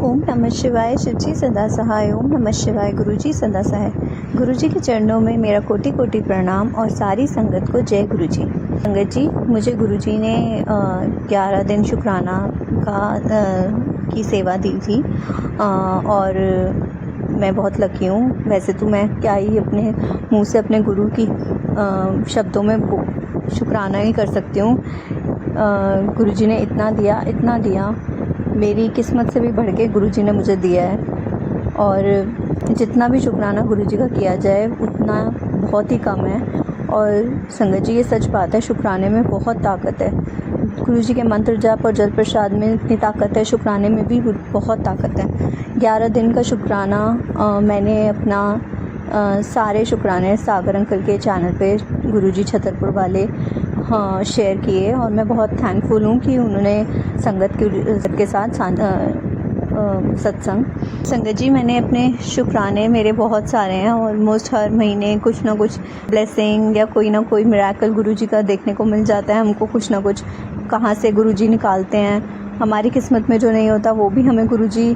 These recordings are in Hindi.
ओम नमः शिवाय। शिवजी सदा सहाय। ओम नमः शिवाय। गुरुजी सदा सहाय। गुरुजी के चरणों में मेरा कोटि कोटि प्रणाम और सारी संगत को जय गुरुजी। संगत जी, मुझे गुरुजी ने 11 दिन शुक्राना की सेवा दी थी और मैं बहुत लकी हूँ। वैसे तो मैं क्या ही अपने मुंह से अपने गुरु की शब्दों में शुक्राना ही कर सकती हूँ। गुरुजी ने इतना दिया, मेरी किस्मत से भी बढ़ के गुरुजी ने मुझे दिया है और जितना भी शुक्राना गुरुजी का किया जाए उतना बहुत ही कम है। और संगत जी, ये सच बात है, शुक्राने में बहुत ताकत है। गुरुजी के मंत्र जाप और जल प्रसाद में इतनी ताकत है, शुक्राने में भी बहुत ताकत है। 11 दिन का शुक्राना मैंने अपना सारे शुक्राने सागर अंकल के चैनल पे गुरुजी छतरपुर वाले शेयर किए और मैं बहुत थैंकफुल हूँ कि उन्होंने संगत के साथ सत्संग। संगत जी, मैंने अपने शुक्राने मेरे बहुत सारे हैं, ऑलमोस्ट हर महीने कुछ ना कुछ ब्लेसिंग या कोई ना कोई मिरेकल गुरुजी का देखने को मिल जाता है। हमको कुछ ना कुछ कहाँ से गुरुजी निकालते हैं। हमारी किस्मत में जो नहीं होता वो भी हमें गुरुजी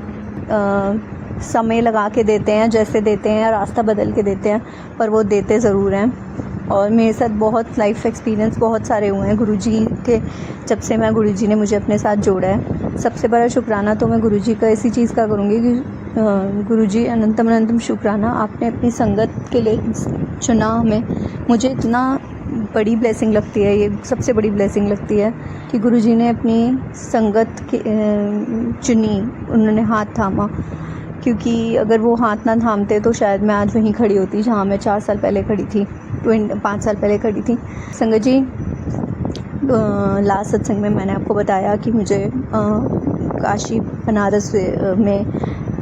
समय लगा के देते हैं, जैसे देते हैं, रास्ता बदल के देते हैं, पर वो देते ज़रूर हैं। और मेरे साथ बहुत लाइफ एक्सपीरियंस बहुत सारे हुए हैं गुरुजी के, जब से मैं गुरुजी ने मुझे अपने साथ जोड़ा है। सबसे बड़ा शुक्राना तो मैं गुरुजी का इसी चीज़ का करूँगी कि गुरुजी अनंतम शुक्राना, आपने अपनी संगत के लिए चुना हमें। मुझे इतना बड़ी ब्लेसिंग लगती है, ये सबसे बड़ी ब्लेसिंग लगती है कि गुरुजी ने अपनी संगत चुनी, उन्होंने हाथ थामा। क्योंकि अगर वो हाथ ना थामते तो शायद मैं आज वहीं खड़ी होती जहाँ मैं 4 साल पहले खड़ी थी, 5 साल पहले खड़ी थी। संगत जी, लास्ट सत्संग में मैंने आपको बताया कि मुझे काशी बनारस में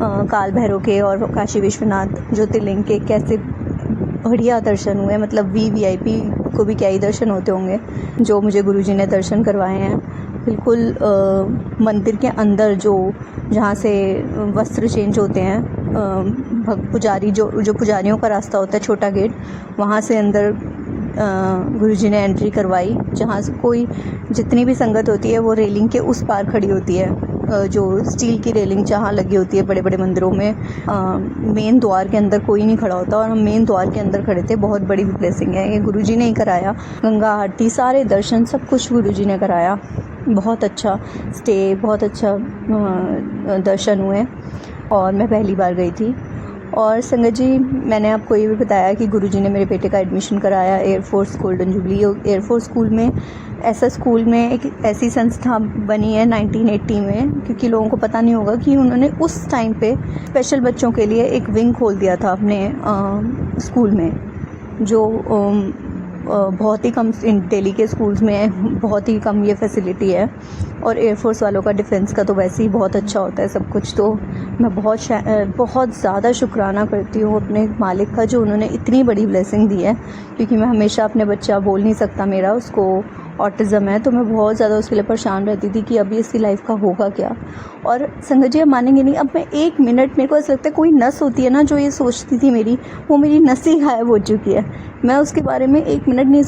काल भैरव के और काशी विश्वनाथ ज्योतिर्लिंग के कैसे बढ़िया दर्शन हुए। मतलब वीवीआईपी को भी क्या ही दर्शन होते होंगे जो मुझे गुरुजी ने दर्शन करवाए हैं। बिल्कुल मंदिर के अंदर जहाँ से वस्त्र चेंज होते हैं, पुजारी जो पुजारियों का रास्ता होता है, छोटा गेट, वहाँ से अंदर गुरुजी ने एंट्री करवाई। जहाँ से कोई जितनी भी संगत होती है वो रेलिंग के उस पार खड़ी होती है, जो स्टील की रेलिंग जहाँ लगी होती है बड़े बड़े मंदिरों में। मेन द्वार के अंदर कोई नहीं खड़ा होता और हम मेन द्वार के अंदर खड़े थे। बहुत बड़ी ब्लेसिंग है ये, गुरुजी ने ही कराया। गंगा आरती, सारे दर्शन, सब कुछ गुरुजी ने कराया। बहुत अच्छा स्टे, बहुत अच्छा दर्शन हुए और मैं पहली बार गई थी। और संगत जी, मैंने आपको ये भी बताया कि गुरुजी ने मेरे बेटे का एडमिशन कराया air force golden jubilee air force school में। ऐसा स्कूल में एक ऐसी संस्था बनी है 1980 में, क्योंकि लोगों को पता नहीं होगा कि उन्होंने उस टाइम पे स्पेशल बच्चों के लिए एक विंग खोल दिया था अपने स्कूल में, जो बहुत ही कम दिल्ली के स्कूल्स में बहुत ही कम ये फैसिलिटी है। और एयरफोर्स वालों का डिफेंस का तो वैसे ही बहुत अच्छा होता है सब कुछ। तो मैं बहुत ज़्यादा शुक्राना करती हूँ अपने मालिक का, जो उन्होंने इतनी बड़ी ब्लेसिंग दी है। क्योंकि मैं हमेशा अपने बच्चा बोल नहीं सकता, मेरा उसको ऑटिज़म है, तो मैं बहुत ज़्यादा उसके लिए परेशान रहती थी कि अभी इसकी लाइफ का होगा क्या। और संगत जी, आप मानेंगे नहीं, अब मैं 1 मिनट, मेरे को ऐसा लगता है कोई नस होती है ना जो ये सोचती थी मेरी, वो मेरी नस ही गायब हो चुकी है। मैं उसके बारे में 1 मिनट नहीं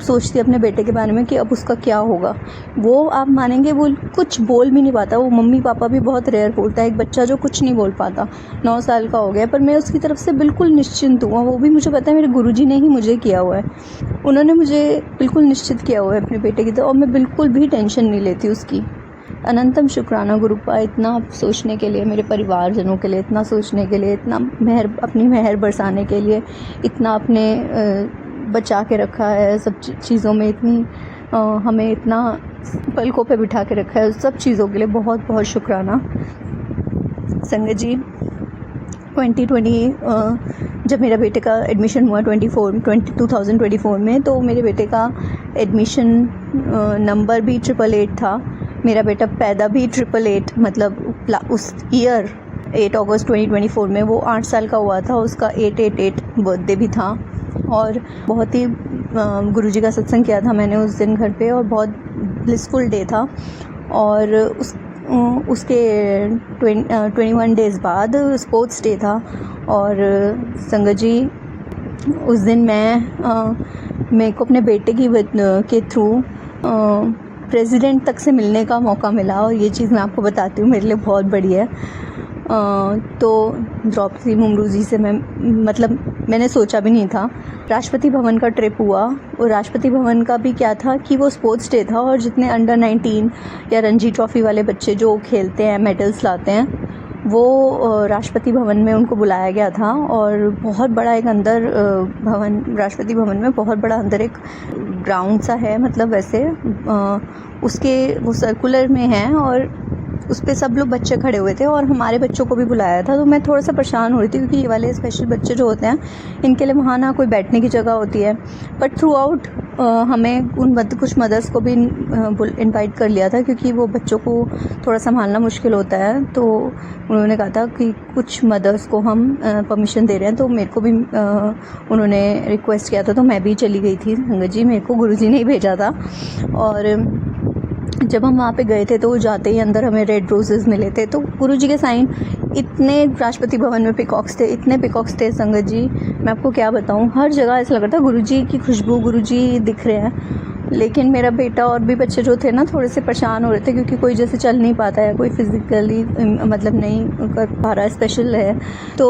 सोचती अपने बेटे के बारे में कि अब उसका क्या होगा। वो आप मानेंगे, वो कुछ बोल भी नहीं पाता। वो मम्मी पापा भी बहुत रेयर बोलता है, एक बच्चा जो कुछ नहीं बोल पाता। 9 साल का हो गया, पर मैं उसकी तरफ से बिल्कुल निश्चिंत हूँ। वो भी मुझे पता है मेरे गुरुजी ने ही मुझे किया हुआ है, उन्होंने मुझे बिल्कुल निश्चित किया हुआ है अपने बेटे की तरफ, और मैं बिल्कुल भी टेंशन नहीं लेती उसकी। अनंतम शुक्राना गुरुपा, इतना सोचने के लिए, मेरे परिवारजनों के लिए इतना सोचने के लिए, इतना अपनी मेहर बरसाने के लिए, इतना अपने बचा के रखा है सब चीज़ों में, इतनी हमें इतना पलकों पे बिठा के रखा है, सब चीज़ों के लिए बहुत बहुत शुक्राना। संगत जी, 2020 जब मेरा बेटे का एडमिशन हुआ 2024 में, तो मेरे बेटे का एडमिशन नंबर भी 888 था। मेरा बेटा पैदा भी 888, मतलब उस ईयर 8 अगस्त 2024 में वो 8 साल का हुआ था। उसका 888 बर्थडे भी था। और बहुत ही गुरुजी का सत्संग किया था मैंने उस दिन घर पे, और बहुत ब्लिसफुल डे था। और उसके 21 डेज़ बाद स्पोर्ट्स डे था। और संगत जी, उस दिन मेरे को अपने बेटे के थ्रू प्रेसिडेंट तक से मिलने का मौका मिला, और ये चीज़ मैं आपको बताती हूँ मेरे लिए बहुत बड़ी है। तो द्रौपदी मुर्मू जी से मैंने सोचा भी नहीं था। राष्ट्रपति भवन का ट्रिप हुआ, और राष्ट्रपति भवन का भी क्या था कि वो स्पोर्ट्स डे था, और जितने अंडर 19 या रणजी ट्रॉफ़ी वाले बच्चे जो खेलते हैं, मेडल्स लाते हैं, वो राष्ट्रपति भवन में उनको बुलाया गया था। और बहुत बड़ा एक अंदर राष्ट्रपति भवन में बहुत बड़ा अंदर एक ग्राउंड सा है, मतलब वैसे उसके वो सर्कुलर में है, और उस पे सब लोग बच्चे खड़े हुए थे, और हमारे बच्चों को भी बुलाया था। तो मैं थोड़ा सा परेशान हो रही थी, क्योंकि ये वाले स्पेशल बच्चे जो होते हैं, इनके लिए वहाँ ना कोई बैठने की जगह होती है। बट थ्रू आउट हमें कुछ मदर्स को भी इनवाइट कर लिया था, क्योंकि वो बच्चों को थोड़ा संभालना मुश्किल होता है। तो उन्होंने कहा था कि कुछ मदर्स को हम परमिशन दे रहे हैं, तो मेरे को भी उन्होंने रिक्वेस्ट किया था, तो मैं भी चली गई थी संगत जी। मेरे को गुरुजी ने ही भेजा था। और जब हम वहाँ पे गए थे, तो जाते ही अंदर हमें रेड रोजेज़ मिले थे। तो गुरुजी के साइन इतने, राष्ट्रपति भवन में पिकॉक्स थे, इतने पिकॉक्स थे संगत जी, मैं आपको क्या बताऊँ। हर जगह ऐसा लग रहा था गुरुजी की खुशबू, गुरुजी दिख रहे हैं। लेकिन मेरा बेटा और भी बच्चे जो थे ना, थोड़े से परेशान हो रहे थे, क्योंकि कोई जैसे चल नहीं पाता है, कोई फिज़िकली नहीं कर पा रहा है, स्पेशल है। तो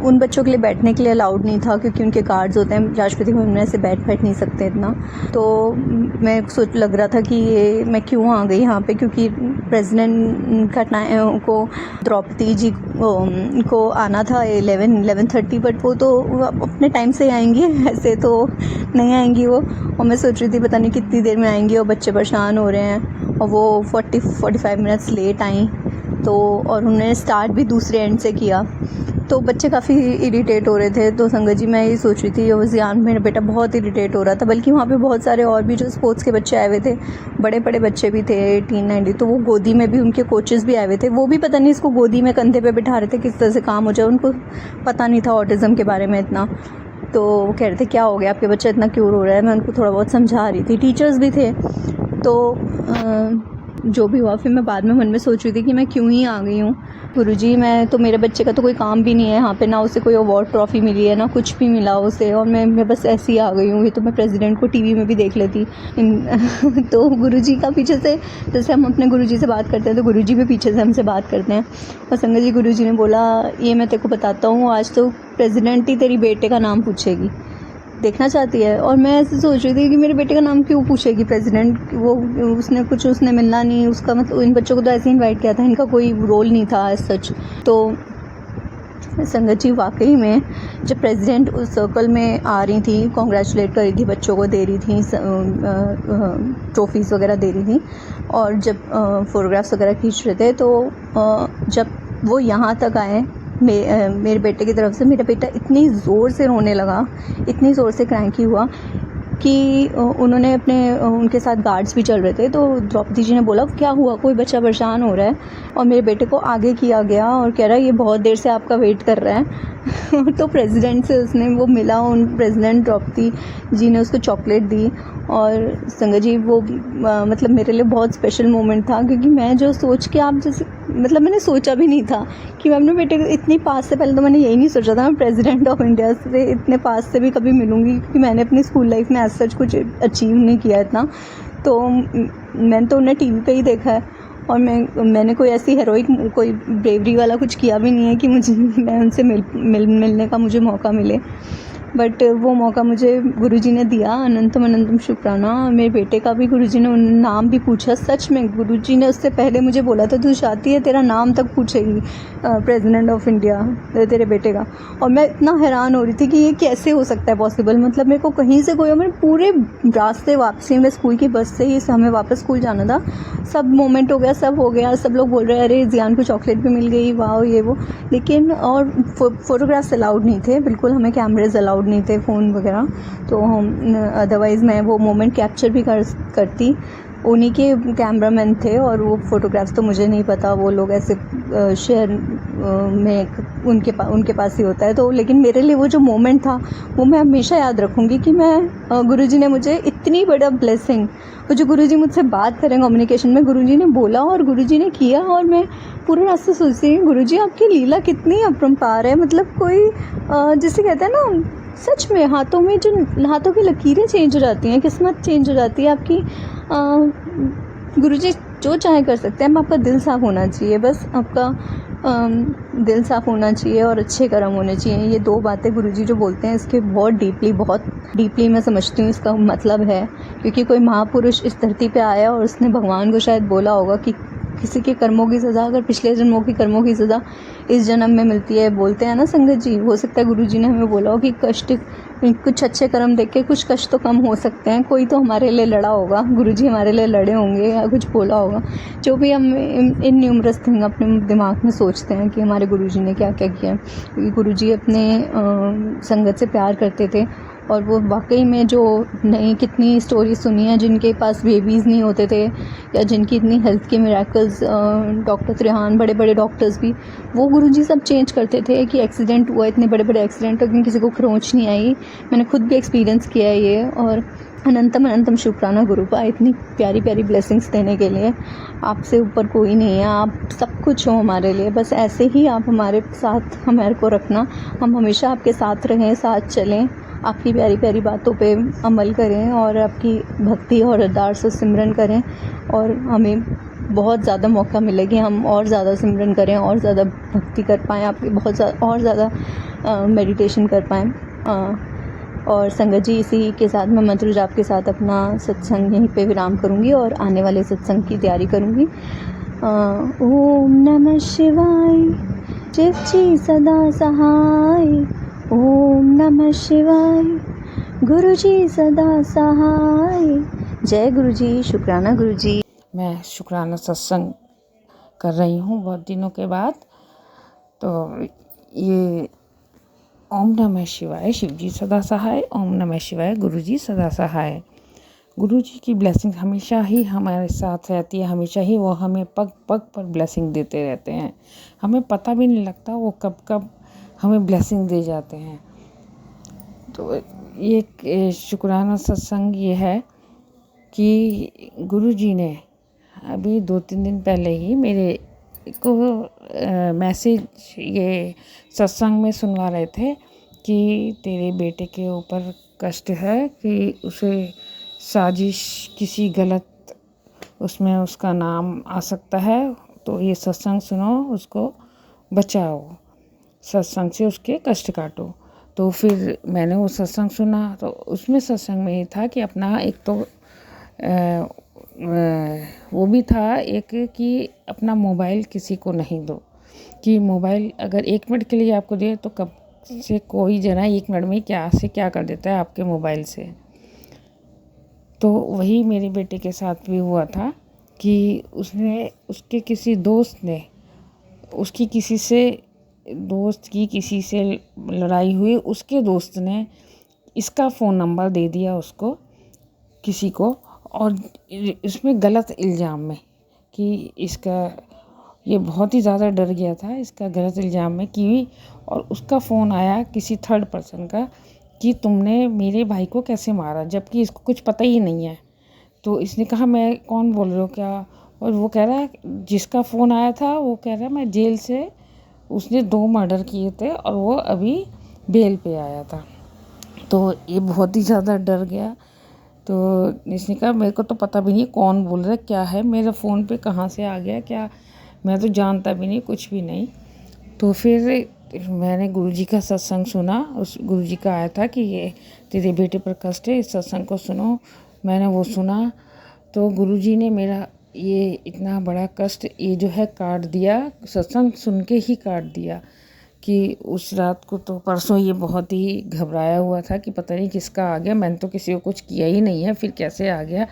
उन बच्चों के लिए बैठने के लिए अलाउड नहीं था, क्योंकि उनके कार्ड्स होते हैं, राष्ट्रपति भवन में ऐसे बैठ नहीं सकते इतना। तो मैं लग रहा था कि ये मैं क्यों आ गई यहाँ पे, क्योंकि प्रेसिडेंट का टाइम को द्रौपदी जी को आना था 11:30, बट वो तो अपने टाइम से आएंगी, ऐसे तो नहीं आएंगी वो। और मैं सोच रही थी पता नहीं कितनी देर में आएंगी, और बच्चे परेशान हो रहे हैं, और वो 45 मिनट्स लेट आई। तो और उन्होंने स्टार्ट भी दूसरे एंड से किया, तो बच्चे काफ़ी इरिटेट हो रहे थे। तो संगत जी मैं ये सोच रही थी, और ज़ियान मेरा बेटा बहुत इरिटेट हो रहा था, बल्कि वहाँ पे बहुत सारे और भी जो स्पोर्ट्स के बच्चे आए हुए थे, बड़े बड़े बच्चे भी थे 18-19। तो वो गोदी में भी उनके कोचेस भी आए हुए थे, वो भी पता नहीं इसको गोदी में कंधे पे बिठा रहे थे, किस तरह से काम हो जाए। उनको पता नहीं था ऑटिज़म के बारे में इतना। तो वो कह रहे थे क्या हो गया आपके बच्चा इतना क्यों रो रहा है। मैं उनको थोड़ा बहुत समझा रही थी, टीचर्स भी थे। तो जो भी हुआ, फिर मैं बाद में मन में सोच रही थी कि मैं क्यों ही आ गई हूँ। गुरुजी, मैं तो, मेरे बच्चे का तो कोई काम भी नहीं है यहाँ पे, ना उसे कोई अवार्ड ट्रॉफ़ी मिली है, ना कुछ भी मिला उसे, और मैं बस ऐसे ही आ गई हूँ। ये तो मैं प्रेसिडेंट को टीवी में भी देख लेती। तो गुरुजी का पीछे से, जैसे हम अपने गुरुजी से बात करते हैं, तो गुरुजी भी पीछे से हमसे बात करते हैं। और संगत जी, गुरुजी ने बोला, ये मैं तेरे को बताता हूँ, आज तो प्रेसिडेंट ही तेरी बेटे का नाम पूछेगी, देखना चाहती है। और मैं ऐसे सोच रही थी कि मेरे बेटे का नाम क्यों पूछेगी प्रेसिडेंट, वो उसने मिलना नहीं उसका, मतलब इन बच्चों को तो ऐसे ही इनवाइट किया था, इनका कोई रोल नहीं था एज सच। तो संगत जी, वाकई में जब प्रेसिडेंट उस सर्कल में आ रही थी, कॉन्ग्रेचुलेट कर रही थी, बच्चों को दे रही थी, ट्रॉफीज़ वगैरह दे रही थी, और जब फोटोग्राफ्स वगैरह खींच रहे थे, तो जब वो यहाँ तक आए मेरे बेटे की तरफ से, मेरा बेटा इतनी ज़ोर से रोने लगा, इतनी ज़ोर से क्रैंकी हुआ कि उन्होंने उनके साथ गार्ड्स भी चल रहे थे। तो द्रौपदी जी ने बोला, क्या हुआ, कोई बच्चा परेशान हो रहा है? और मेरे बेटे को आगे किया गया, और कह रहा है ये बहुत देर से आपका वेट कर रहा है। तो प्रेसिडेंट से उसने वो मिला, उन प्रेसिडेंट द्रौपदी जी ने उसको चॉकलेट दी। और संगत जी, वो मतलब मेरे लिए बहुत स्पेशल मोमेंट था, क्योंकि मैं जो सोच के, आप जैसे, मतलब मैंने सोचा भी नहीं था कि मैं अपने बेटे को इतनी पास से, पहले तो मैंने यही नहीं सोचा था मैं प्रेसिडेंट ऑफ इंडिया से इतने पास से भी कभी मिलूँगी, क्योंकि मैंने अपनी स्कूल लाइफ में ऐसा कुछ अचीव नहीं किया इतना। तो मैंने तो उन्हें टीवी पे ही देखा है, और मैंने कोई ऐसी हीरोइक, कोई ब्रेवरी वाला कुछ किया भी नहीं है कि मैं उनसे मिलने का मुझे मौका मिले। बट वो मौका मुझे गुरुजी ने दिया, अनंतम अनंतम शुक्राना। मेरे बेटे का भी गुरुजी ने नाम भी पूछा, सच में गुरुजी ने उससे पहले मुझे बोला था, तू चाहती है तेरा नाम तक पूछेगी प्रेसिडेंट ऑफ इंडिया तेरे बेटे का। और मैं इतना हैरान हो रही थी कि ये कैसे हो सकता है पॉसिबल, मतलब मेरे को कहीं से कोई, मेरे पूरे रास्ते वापसी में स्कूल की बस से ही हमें वापस स्कूल जाना था, सब मोमेंट हो गया, सब हो गया, सब लोग बोल रहे हैं अरे ज़ियान को चॉकलेट भी मिल गई, वाह ये वो। लेकिन और फोटोग्राफ्स अलाउड नहीं थे बिल्कुल, हमें कैमरेज अलाउड नहीं थे, फ़ोन वगैरह। तो हम अदरवाइज़ मैं वो मोमेंट कैप्चर भी करती, उन्हीं के कैमरामैन थे, और वो फ़ोटोग्राफ्स तो मुझे नहीं पता, वो लोग ऐसे शेयर में उनके पास ही होता है। तो लेकिन मेरे लिए वो जो मोमेंट था, वो मैं हमेशा याद रखूँगी कि मैं गुरुजी ने मुझे इतनी बड़ा ब्लेसिंग, वो जो गुरुजी मुझसे बात करें कम्युनिकेशन में, गुरुजी ने बोला और गुरुजी ने किया, और मैं पूरे रास्ते सोचती हूँ गुरुजी आपकी लीला कितनी अपरंपार है। मतलब कोई जिसे कहते हैं ना, सच में हाथों की लकीरें चेंज हो जाती हैं, किस्मत चेंज हो जाती है आपकी। गुरुजी जो चाहे कर सकते हैं, आपका दिल साफ़ होना चाहिए, बस आपका दिल साफ़ होना चाहिए और अच्छे कर्म होने चाहिए। ये 2 बातें गुरुजी जो बोलते हैं, इसके बहुत डीपली मैं समझती हूँ इसका मतलब है, क्योंकि कोई महापुरुष इस धरती पे आया और उसने भगवान को शायद बोला होगा कि किसी के कर्मों की सज़ा अगर पिछले जन्मों की कर्मों की सज़ा इस जन्म में मिलती है, बोलते हैं ना संगत जी, हो सकता है गुरुजी ने हमें बोला हो कि कुछ अच्छे कर्म देख के कुछ कष्ट तो कम हो सकते हैं, कोई तो हमारे लिए लड़ा होगा, गुरुजी हमारे लिए लड़े होंगे या कुछ बोला होगा। जो भी हम इन न्यूमरस थिंग अपने दिमाग में सोचते हैं कि हमारे गुरुजी ने क्या क्या किया, क्योंकि गुरुजी अपने संगत से प्यार करते थे और वो वाकई में जो नई कितनी स्टोरी सुनी है जिनके पास बेबीज़ नहीं होते थे या जिनकी इतनी हेल्थ के मिरेकल्स, डॉक्टर त्रिहान, बड़े बड़े डॉक्टर्स भी, वो गुरुजी सब चेंज करते थे कि एक्सीडेंट हुआ, इतने बड़े बड़े एक्सीडेंट, लेकिन किसी को खरोंच नहीं आई। मैंने खुद भी एक्सपीरियंस किया है ये। और अनंतम शुक्राना गुरु का इतनी प्यारी प्यारी ब्लेसिंग्स देने के लिए। आपसे ऊपर कोई नहीं है, आप सब कुछ हो हमारे लिए, बस ऐसे ही आप हमारे साथ हमारे को रखना, हम हमेशा आपके साथ रहें, साथ चलें, आपकी प्यारी प्यारी बातों पे अमल करें और आपकी भक्ति और अरदास से सिमरन करें, और हमें बहुत ज़्यादा मौका मिले कि हम और ज़्यादा सिमरन करें और ज़्यादा भक्ति कर पाएँ, आपकी बहुत और ज़्यादा मेडिटेशन कर पाएँ। और संगत जी, इसी के साथ मैं मंत्र जाप के साथ अपना सत्संग यहीं पे विराम करूँगी और आने वाले सत्संग की तैयारी करूँगी। ओम नमः शिवाय, शिव जी सदा सहाय। ओम नमः शिवाय, गुरु जी सदा सहाय। जय गुरु जी, शुक्राना गुरु जी। मैं शुक्राना सत्संग कर रही हूँ बहुत दिनों के बाद। तो ये ओम नमः शिवाय, शिव जी सदा सहाय, ओम नमः शिवाय, गुरु जी सदा सहाय। गुरु जी की ब्लेसिंग हमेशा ही हमारे साथ रहती है, हमेशा ही वो हमें पग पग पर ब्लेसिंग देते रहते हैं। हमें पता भी नहीं लगता वो कब कब हमें ब्लेसिंग दे जाते हैं। तो ये शुक्राना सत्संग ये है कि गुरु जी ने अभी 2-3 दिन पहले ही मेरे को मैसेज ये सत्संग में सुनवा रहे थे कि तेरे बेटे के ऊपर कष्ट है, कि उसे साजिश किसी गलत उसमें उसका नाम आ सकता है, तो ये सत्संग सुनो, उसको बचाओ, सत्संग से उसके कष्ट काटो। तो फिर मैंने वो सत्संग सुना, तो उसमें सत्संग में ये था कि अपना एक तो वो भी था एक कि अपना मोबाइल किसी को नहीं दो, कि मोबाइल अगर 1 मिनट के लिए आपको दे तो कब से कोई जना 1 मिनट में क्या से क्या कर देता है आपके मोबाइल से। तो वही मेरे बेटे के साथ भी हुआ था कि उसके किसी दोस्त ने उसकी किसी से लड़ाई हुई, उसके दोस्त ने इसका फ़ोन नंबर दे दिया उसको किसी को, और इसमें गलत इल्ज़ाम में कि इसका, ये बहुत ही ज़्यादा डर गया था इसका गलत इल्ज़ाम में कि, और उसका फ़ोन आया किसी थर्ड पर्सन का कि तुमने मेरे भाई को कैसे मारा, जबकि इसको कुछ पता ही नहीं है। तो इसने कहा मैं कौन बोल रहे हो क्या, और वो कह रहा है जिसका फ़ोन आया था वो कह रहा है मैं जेल से, उसने 2 मर्डर किए थे और वो अभी बेल पे आया था। तो ये बहुत ही ज़्यादा डर गया। तो इसने कहा मेरे को तो पता भी नहीं कौन बोल रहा है, क्या है, मेरे फ़ोन पे कहाँ से आ गया, क्या मैं तो जानता भी नहीं, कुछ भी नहीं। तो फिर मैंने गुरुजी का सत्संग सुना, उस गुरुजी का आया था कि ये तेरे बेटे पर कष्ट है, इस सत्संग को सुनो। मैंने वो सुना तो गुरुजी ने मेरा ये इतना बड़ा कष्ट ये जो है काट दिया, सत्संग सुन के ही काट दिया। कि उस रात को तो परसों ये बहुत ही घबराया हुआ था कि पता नहीं किसका आ गया, मैंने तो किसी को कुछ किया ही नहीं है, फिर कैसे आ गया,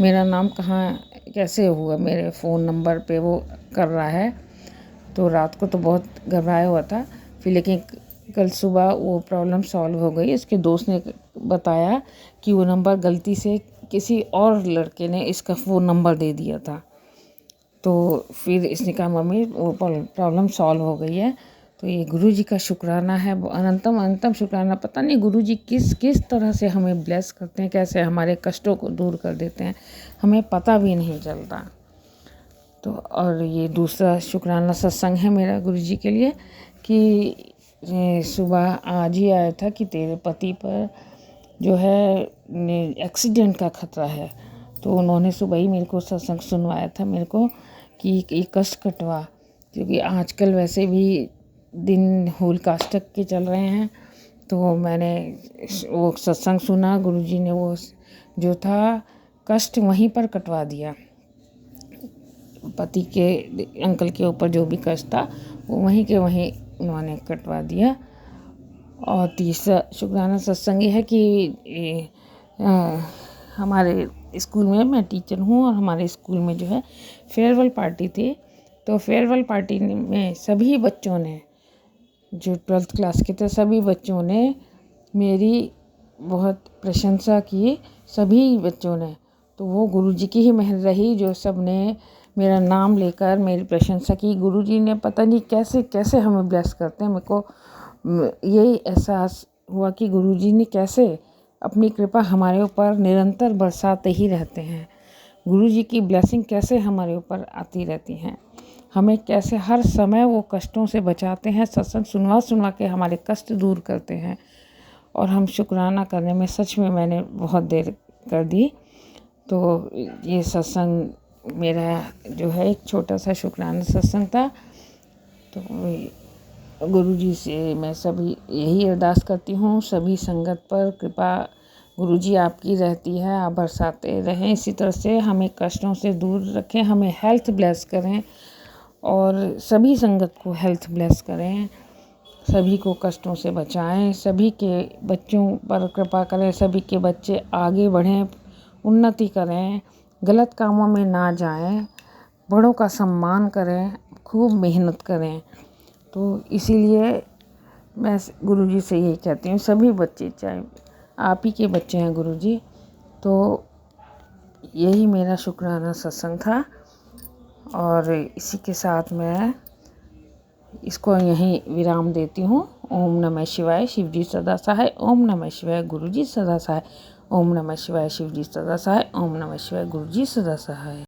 मेरा नाम कहाँ कैसे हुआ, मेरे फ़ोन नंबर पे वो कर रहा है। तो रात को तो बहुत घबराया हुआ था। फिर लेकिन कल सुबह वो प्रॉब्लम सॉल्व हो गई। इसके दोस्त ने बताया कि वो नंबर गलती से किसी और लड़के ने इसका फ़ोन नंबर दे दिया था। तो फिर इसने कहा मम्मी वो प्रॉब्लम सॉल्व हो गई है। तो ये गुरुजी का शुक्राना है, वो अनंतम शुक्राना। पता नहीं गुरुजी किस तरह से हमें ब्लेस करते हैं, कैसे हमारे कष्टों को दूर कर देते हैं, हमें पता भी नहीं चलता। तो और ये दूसरा शुक्राना सत्संग है मेरा गुरुजी के लिए कि सुबह आज ही आया था कि तेरे पति पर जो है एक्सीडेंट का खतरा है। तो उन्होंने सुबह ही मेरे को सत्संग सुनवाया था मेरे को कि ये कष्ट कटवा, क्योंकि आजकल वैसे भी दिन होलिकाष्टक के चल रहे हैं। तो मैंने वो सत्संग सुना, गुरुजी ने वो जो था कष्ट वहीं पर कटवा दिया। पति के अंकल के ऊपर जो भी कष्ट था वो वहीं के वहीं उन्होंने कटवा दिया। और तीसरा शुक्राना सत्संग ये है कि हमारे स्कूल में, मैं टीचर हूँ और हमारे स्कूल में जो है फेयरवेल पार्टी थी। तो फेयरवेल पार्टी में सभी बच्चों ने, जो 12th क्लास के थे सभी बच्चों ने मेरी बहुत प्रशंसा की, सभी बच्चों ने। तो वो गुरुजी की ही मेहर रही जो सब ने मेरा नाम लेकर मेरी प्रशंसा की। गुरुजी ने पता नहीं कैसे कैसे हमें ब्लेस करते हैं। मेरे को यही एहसास हुआ कि गुरुजी ने कैसे अपनी कृपा हमारे ऊपर निरंतर बरसाते ही रहते हैं। गुरुजी की ब्लेसिंग कैसे हमारे ऊपर आती रहती हैं, हमें कैसे हर समय वो कष्टों से बचाते हैं, सत्संग सुनवा के हमारे कष्ट दूर करते हैं। और हम शुक्राना करने में सच में मैंने बहुत देर कर दी। तो ये सत्संग मेरा जो है एक छोटा सा शुक्राना सत्संग था। तो गुरुजी से मैं सभी यही अरदास करती हूँ, सभी संगत पर कृपा गुरुजी आपकी रहती है, आप बरसाते रहें इसी तरह से, हमें कष्टों से दूर रखें, हमें हेल्थ ब्लेस करें और सभी संगत को हेल्थ ब्लेस करें, सभी को कष्टों से बचाएं, सभी के बच्चों पर कृपा करें, सभी के बच्चे आगे बढ़ें, उन्नति करें, गलत कामों में ना जाएं, बड़ों का सम्मान करें, खूब मेहनत करें। तो इसीलिए मैं गुरुजी से यही कहती हूँ, सभी बच्चे, चाहे आप ही के बच्चे हैं गुरुजी। तो यही मेरा शुक्राना सत्संग था और इसी के साथ मैं इसको यहीं विराम देती हूँ। ओम नमः शिवाय, शिवजी सदा सहाय। ओम नमः शिवाय, गुरुजी सदा सहाय। ओम नमः शिवाय, शिवजी सदा सहाय। ओम नमः शिवाय, गुरुजी सदा सहाय।